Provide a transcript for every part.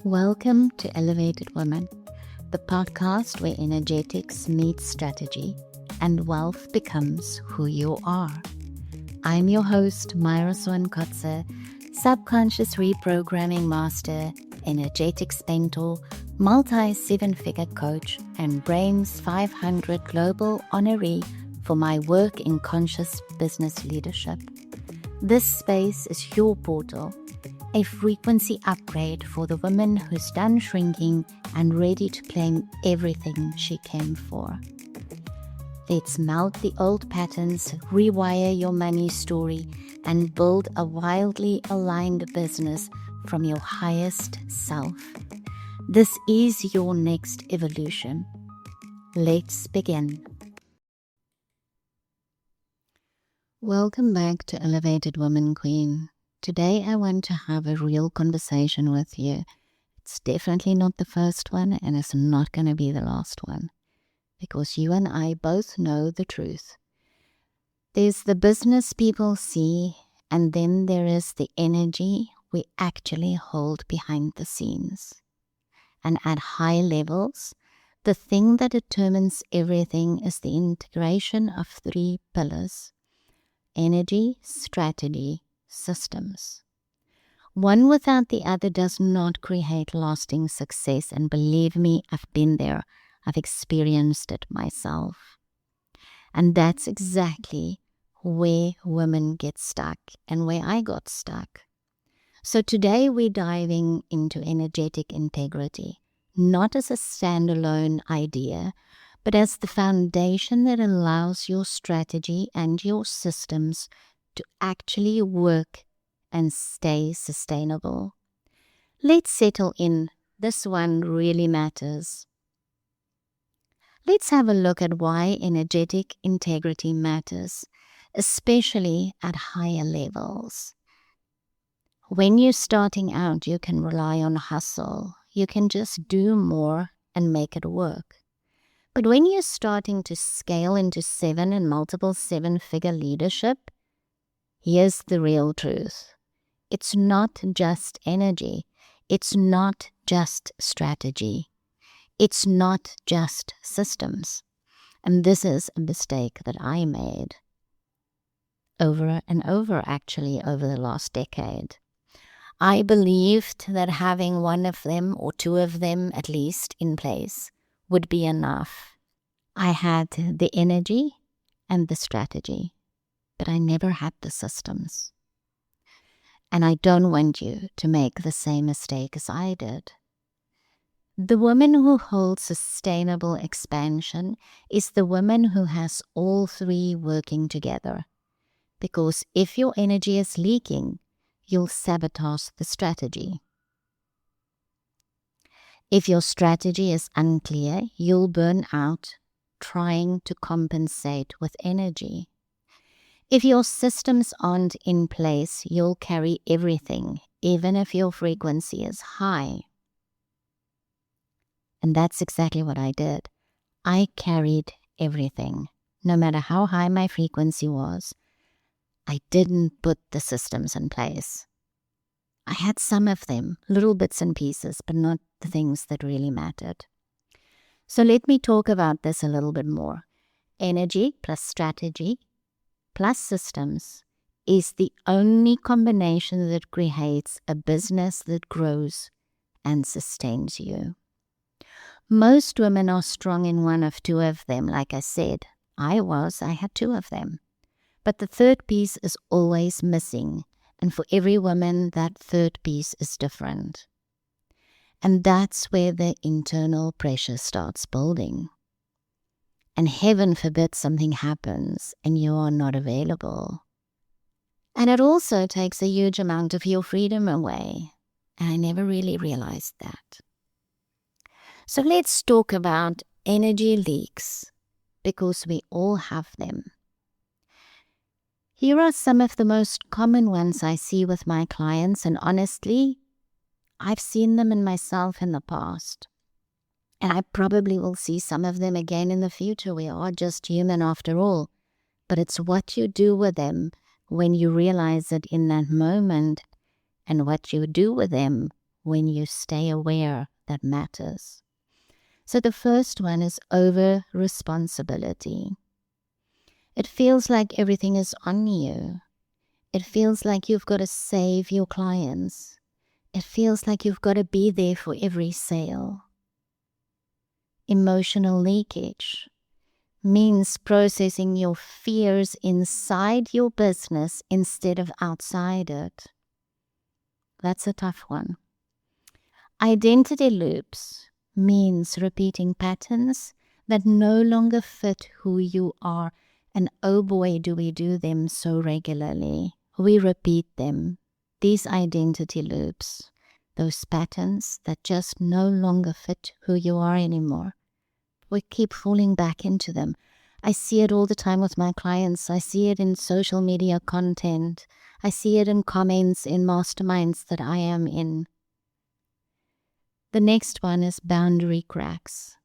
Welcome to Elevated Woman, the podcast where energetics meets strategy and wealth becomes who you are. I'm your host, Myra, subconscious reprogramming master, energetics mentor, multi-seven-figure coach, and Brain's 500 global honoree for my work in conscious business leadership. This space is your portal, a frequency upgrade for the woman who's done shrinking and ready to claim everything she came for. Let's melt the old patterns, rewire your money story, and build a wildly aligned business from your highest self. This is your next evolution. Let's begin. Welcome back to Elevated Woman Queen. Today I want to have a real conversation with you. It's definitely not the first one, and it's not going to be the last one, because you and I both know the truth. There's the business people see, and then there is the energy we actually hold behind the scenes. And at high levels, the thing that determines everything is the integration of three pillars: energy, strategy, systems. One without the other does not create lasting success, and believe me, I've been there. I've experienced it myself. And that's exactly where women get stuck and where I got stuck. So today we're diving into energetic integrity, not as a standalone idea, but as the foundation that allows your strategy and your systems to actually work and stay sustainable. Let's settle in. This one really matters. Let's have a look at why energetic integrity matters, especially at higher levels. When you're starting out, you can rely on hustle. You can just do more and make it work. But when you're starting to scale into 7 and multiple 7-figure leadership, here's the real truth. It's not just energy. It's not just strategy. It's not just systems. And this is a mistake that I made over and over, actually, over the last decade. I believed that having one of them or two of them at least in place would be enough. I had the energy and the strategy, but I never had the systems. And I don't want you to make the same mistake as I did. The woman who holds sustainable expansion is the woman who has all three working together. Because if your energy is leaking, you'll sabotage the strategy. If your strategy is unclear, you'll burn out trying to compensate with energy. If your systems aren't in place, you'll carry everything, even if your frequency is high. And that's exactly what I did. I carried everything. No matter how high my frequency was, I didn't put the systems in place. I had some of them, little bits and pieces, but not the things that really mattered. So let me talk about this a little bit more. Energy plus strategy plus systems is the only combination that creates a business that grows and sustains you. Most women are strong in one of two of them, like I said. I had two of them. But the third piece is always missing, and for every woman, that third piece is different. And that's where the internal pressure starts building. And heaven forbid something happens and you are not available. And it also takes a huge amount of your freedom away. And I never really realized that. So let's talk about energy leaks, because we all have them. Here are some of the most common ones I see with my clients, and honestly, I've seen them in myself in the past. And I probably will see some of them again in the future. We are just human after all. But it's what you do with them when you realize it in that moment, and what you do with them when you stay aware that matters. So the first one is over responsibility. It feels like everything is on you. It feels like you've got to save your clients. It feels like you've got to be there for every sale. Emotional leakage means processing your fears inside your business instead of outside it. That's a tough one. Identity loops means repeating patterns that no longer fit who you are, and oh boy, do we do them so regularly. We repeat them, these identity loops, those patterns that just no longer fit who you are anymore. We keep falling back into them. I see it all the time with my clients. I see it in social media content. I see it in comments in masterminds that I am in. The next one is boundary cracks.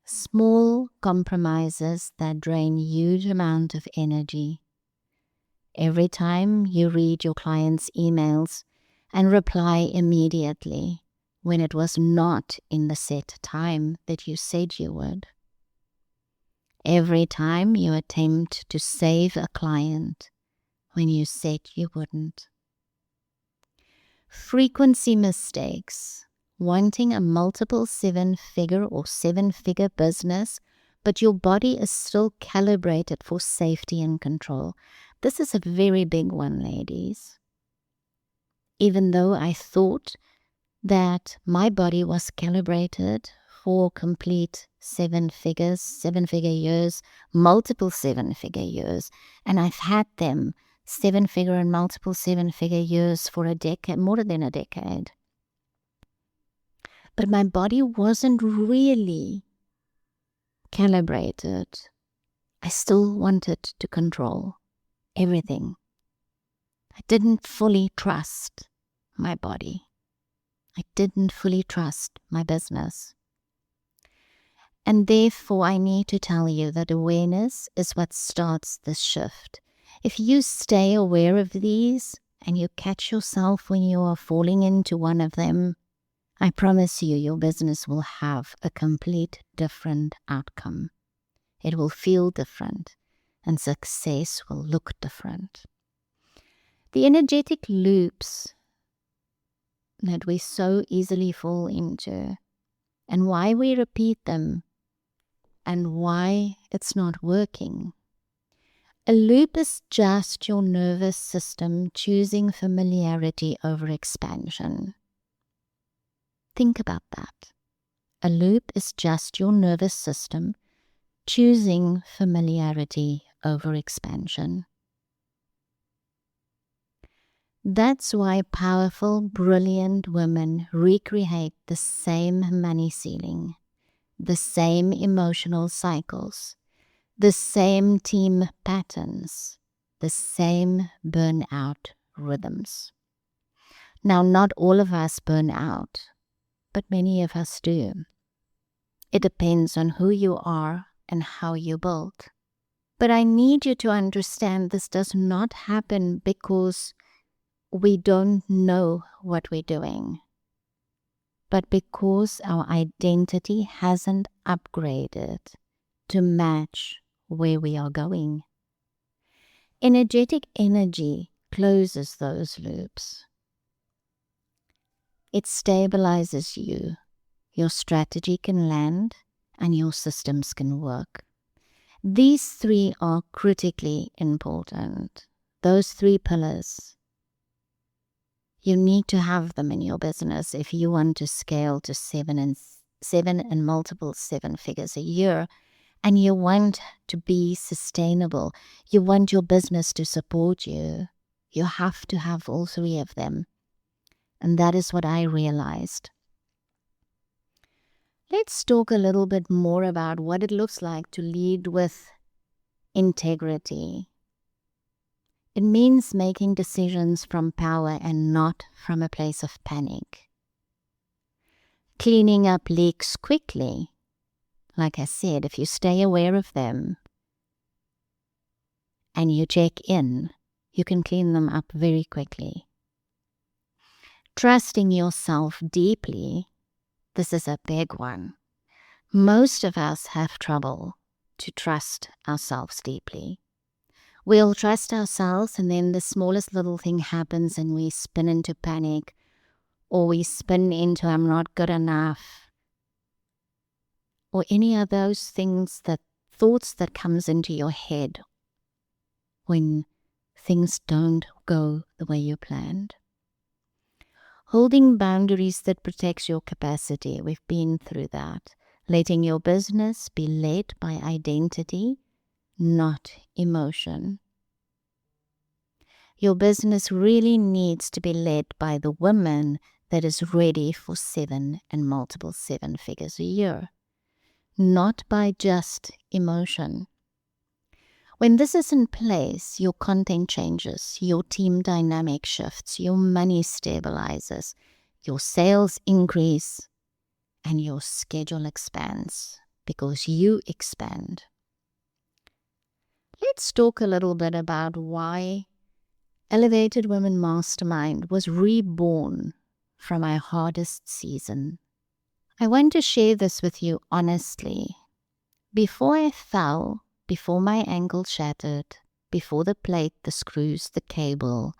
Small compromises that drain huge amount of energy. Every time you read your client's emails and reply immediately when it was not in the set time that you said you would. Every time you attempt to save a client when you said you wouldn't. Frequency mistakes. Wanting a multiple seven-figure or seven-figure business, but your body is still calibrated for safety and control. This is a very big one, ladies. Even though I thought that my body was calibrated for complete seven-figure years, multiple seven-figure years, and I've had them seven-figure and multiple seven-figure years for a decade, more than a decade. But my body wasn't really calibrated. I still wanted to control everything. I didn't fully trust my body. I didn't fully trust my business. And therefore, I need to tell you that awareness is what starts this shift. If you stay aware of these and you catch yourself when you are falling into one of them, I promise you, your business will have a complete different outcome. It will feel different, and success will look different. The energetic loops that we so easily fall into, and why we repeat them, and why it's not working. A loop is just your nervous system choosing familiarity over expansion. Think about that. A loop is just your nervous system choosing familiarity over expansion. That's why powerful, brilliant women recreate the same money ceiling, the same emotional cycles, the same team patterns, the same burnout rhythms. Now, not all of us burn out, but many of us do. It depends on who you are and how you build. But I need you to understand this does not happen because we don't know what we're doing, but because our identity hasn't upgraded to match where we are going. Energetic energy closes those loops. It stabilizes you. Your strategy can land and your systems can work. These three are critically important. Those three pillars. You need to have them in your business if you want to scale to seven and multiple seven figures a year, and you want to be sustainable. You want your business to support you. You have to have all three of them. And that is what I realized. Let's talk a little bit more about what it looks like to lead with integrity. It means making decisions from power and not from a place of panic. Cleaning up leaks quickly. Like I said, if you stay aware of them and you check in, you can clean them up very quickly. Trusting yourself deeply, this is a big one. Most of us have trouble to trust ourselves deeply. We'll trust ourselves, and then the smallest little thing happens and we spin into panic, or we spin into I'm not good enough, or any of those things, that thoughts that comes into your head when things don't go the way you planned. Holding boundaries that protects your capacity. We've been through that. Letting your business be led by identity, not emotion. Your business really needs to be led by the woman that is ready for 7 and multiple 7 figures a year, not by just emotion. When this is in place, your content changes, your team dynamic shifts, your money stabilizes, your sales increase, and your schedule expands because you expand. Let's talk a little bit about why Elevated Woman Mastermind was reborn from my hardest season. I want to share this with you honestly. Before I fell, before my ankle shattered, before the plate, the screws, the cable,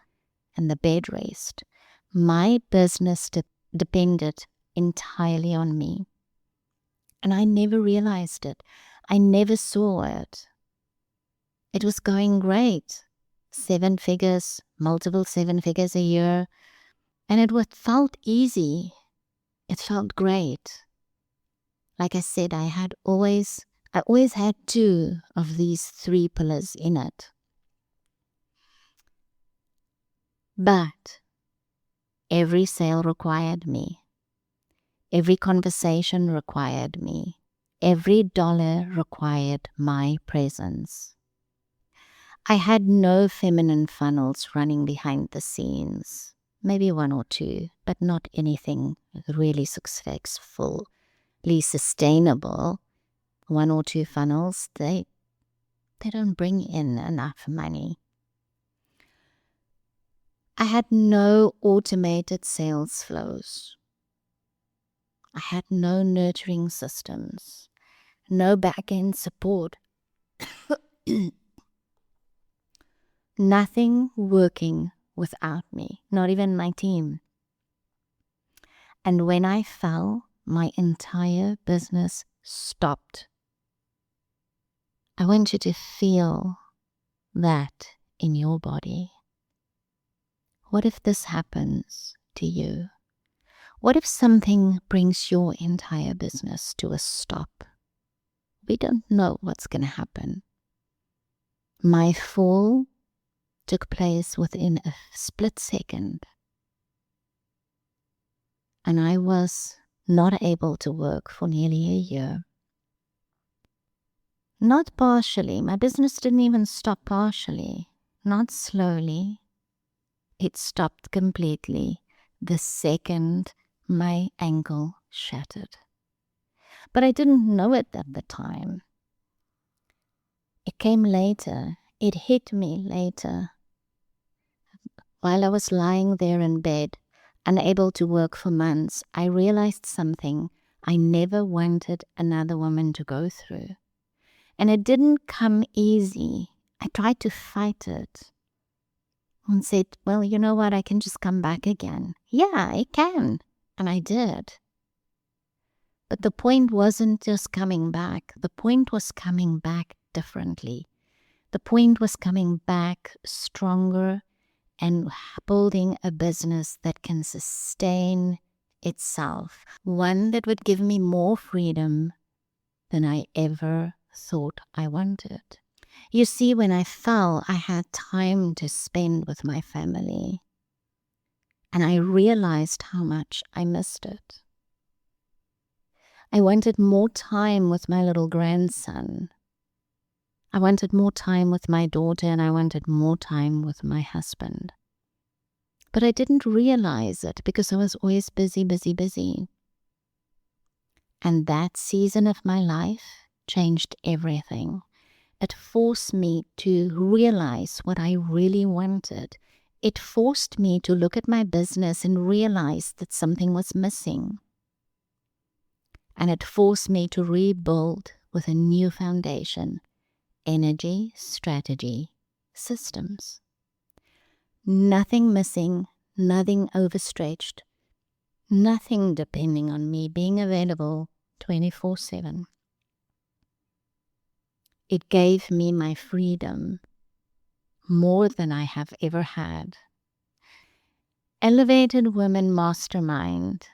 and the bed rest, my business depended entirely on me. And I never realized it. I never saw it. It was going great. 7 figures, multiple 7 figures a year. And it felt easy. It felt great. Like I said, I always had 2 of these 3 pillars in it. But every sale required me. Every conversation required me. Every dollar required my presence. I had no feminine funnels running behind the scenes. Maybe 1 or 2, but not anything really successfully sustainable. 1 or 2 funnels, they don't bring in enough money. I had no automated sales flows. I had no nurturing systems, no back-end support. Nothing working without me, not even my team. And when I fell, my entire business stopped. I want you to feel that in your body. What if this happens to you? What if something brings your entire business to a stop? We don't know what's going to happen. My fall took place within a split second, and I was not able to work for nearly a year. Not partially. My business didn't even stop partially. Not slowly. It stopped completely the second my ankle shattered. But I didn't know it at the time. It came later. It hit me later. While I was lying there in bed, unable to work for months, I realized something I never wanted another woman to go through. And it didn't come easy. I tried to fight it and said, well, you know what? I can just come back again. Yeah, I can. And I did. But the point wasn't just coming back. The point was coming back differently. The point was coming back stronger and building a business that can sustain itself. One that would give me more freedom than I ever thought I wanted. You see, when I fell, I had time to spend with my family. And I realized how much I missed it. I wanted more time with my little grandson. I wanted more time with my daughter, and I wanted more time with my husband. But I didn't realize it because I was always busy. And that season of my life changed everything. It forced me to realize what I really wanted. it forced me to look at my business and realize that something was missing. And it forced me to rebuild with a new foundation: energy, strategy, systems. Nothing missing, nothing overstretched, nothing depending on me being available 24/7. It gave me my freedom more than I have ever had. Elevated Woman Mastermind.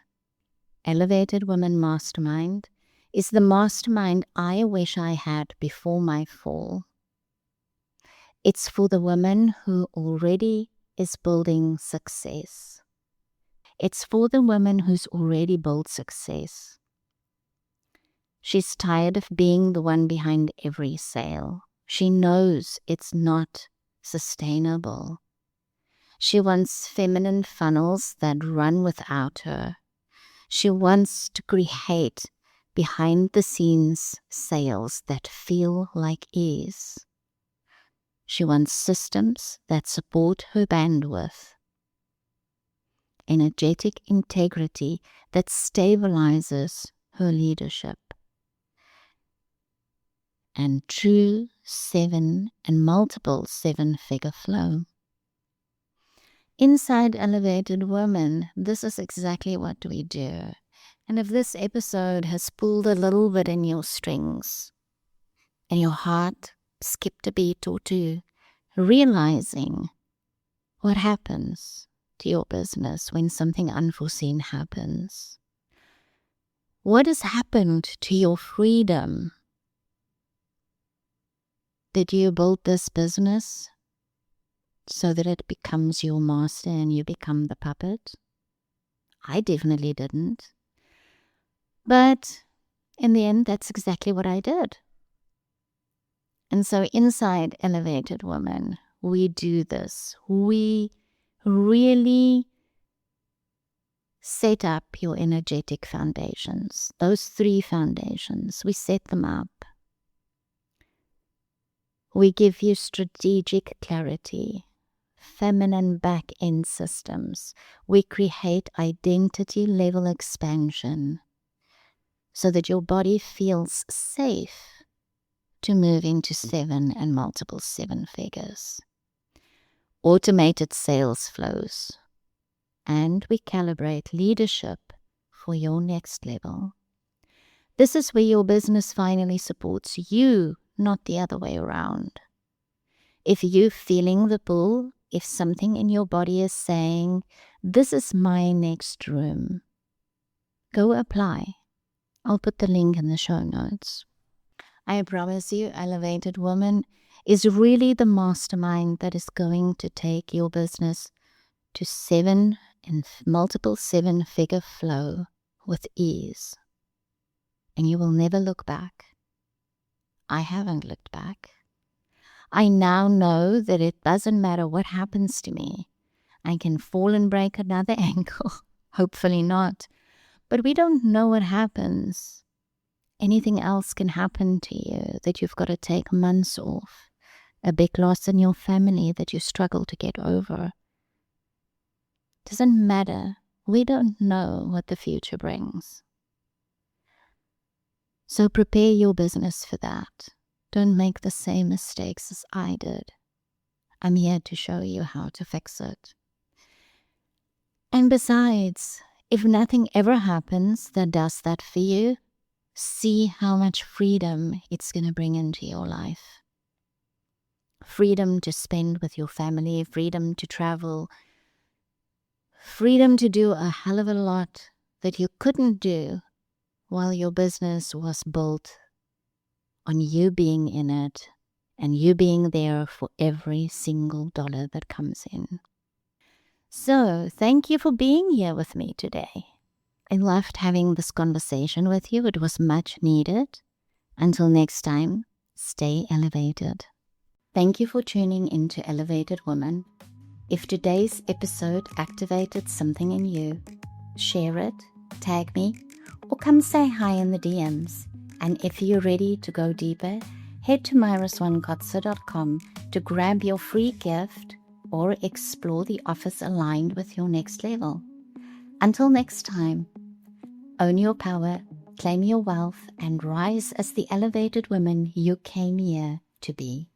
Elevated Woman Mastermind is the mastermind I wish I had before my fall. It's for the woman who already is building success. It's for the woman who's already built success. She's tired of being the one behind every sale. She knows it's not sustainable. She wants feminine funnels that run without her. She wants to create behind the scenes sales that feel like ease. She wants systems that support her bandwidth, energetic integrity that stabilizes her leadership, and true 7 and multiple 7-figure flow. Inside Elevated Woman, this is exactly what we do. And if this episode has pulled a little bit in your strings and your heart skipped a beat or two, realizing what happens to your business when something unforeseen happens. What has happened to your freedom? Did you build this business so that it becomes your master and you become the puppet? I definitely didn't. But in the end, that's exactly what I did. And so inside Elevated Woman, we do this. We really set up your energetic foundations. Those 3 foundations, we set them up. We give you strategic clarity, feminine back-end systems. We create identity level expansion so that your body feels safe to move into 7 and multiple 7 figures. Automated sales flows. And we calibrate leadership for your next level. This is where your business finally supports you, not the other way around. If you're feeling the pull, if something in your body is saying, this is my next room, go apply. I'll put the link in the show notes. I promise you, Elevated Woman is really the mastermind that is going to take your business to 7 and multiple 7-figure flow with ease. And you will never look back. I haven't looked back. I now know that it doesn't matter what happens to me. I can fall and break another ankle. Hopefully not. But we don't know what happens. Anything else can happen to you that you've got to take months off. A big loss in your family that you struggle to get over. Doesn't matter. We don't know what the future brings. So prepare your business for that. Don't make the same mistakes as I did. I'm here to show you how to fix it. And besides, if nothing ever happens that does that for you, see how much freedom it's going to bring into your life. Freedom to spend with your family, freedom to travel, freedom to do a hell of a lot that you couldn't do while your business was built on you being in it and you being there for every single dollar that comes in. So, thank you for being here with me today. I loved having this conversation with you. It was much needed. Until next time, stay elevated. Thank you for tuning into Elevated Woman. If today's episode activated something in you, share it, tag me, or come say hi in the DMs. And if you're ready to go deeper, head to myraswankotze.com to grab your free gift or explore the offers aligned with your next level. Until next time, own your power, claim your wealth, and rise as the elevated woman you came here to be.